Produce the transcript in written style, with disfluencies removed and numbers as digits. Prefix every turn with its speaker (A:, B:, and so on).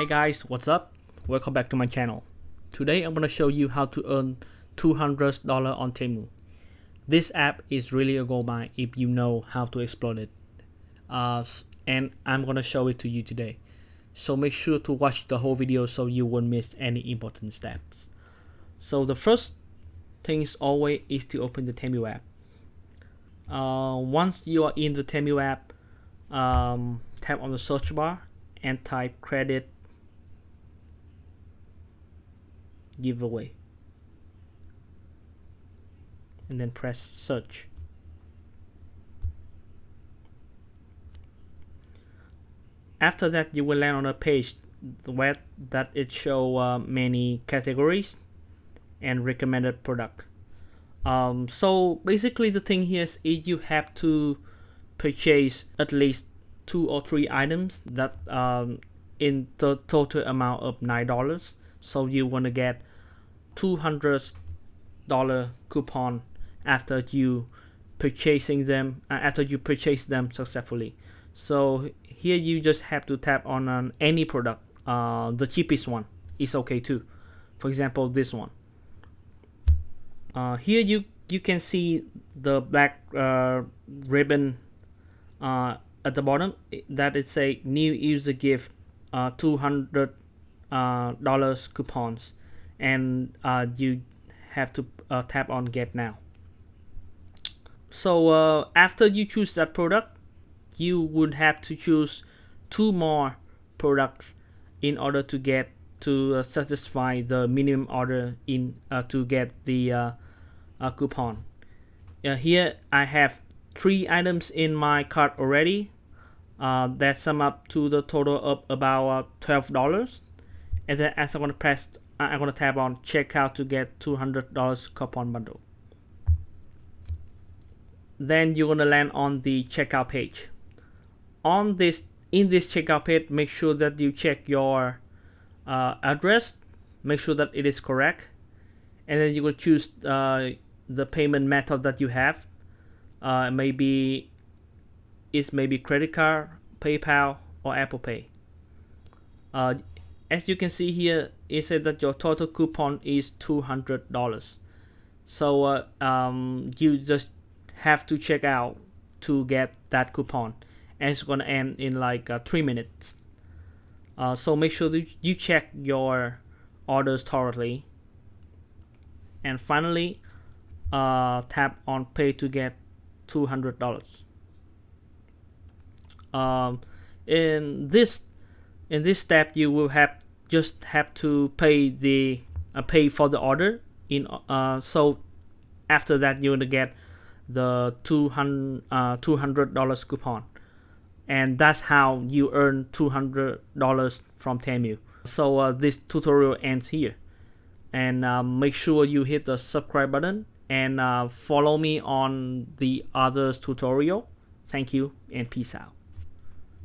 A: Hey guys, what's up? Welcome back to my channel. Today I'm gonna show you how to earn $200 on Temu. This app is really a goldmine if you know how to exploit it. And I'm gonna show it to you today. So make sure to watch the whole video so you won't miss any important steps. So the first thing is always is to open the Temu app. Once you are in the Temu app, tap on the search bar and type credit giveaway and then press search. After that, you will land on a page where that it show many categories and recommended product. So basically the thing here is you have to purchase at least 2 or 3 items that in the total amount of $9. So you want to get $200 coupon after you purchase them successfully. So here you just have to tap on any product. The cheapest one is okay too. For example, this one. Here you can see the black ribbon at the bottom that it say new user gift $200 coupons, and you have to tap on get now. So after you choose that product, you would have to choose 2 more products in order to get to satisfy the minimum order in to get the coupon. Here I have 3 items in my cart already. That sum up to the total of about $12. And then as I'm gonna tap on checkout to get $200 coupon bundle. Then you're gonna land on the checkout page. In this checkout page, make sure that you check your address, make sure that it is correct, and then you will choose the payment method that you have. Maybe credit card, PayPal, or Apple Pay. As you can see here, it said that your total coupon is $200. So you just have to check out to get that coupon, and it's gonna end in like 3 minutes. So make sure that you check your orders thoroughly. And finally, tap on pay to get $200. In this step, you will just have to pay for the order. So after that, you're gonna get the $200 coupon, and that's how you earn $200 from Temu. So this tutorial ends here, and make sure you hit the subscribe button and follow me on the others tutorial. Thank you and peace out.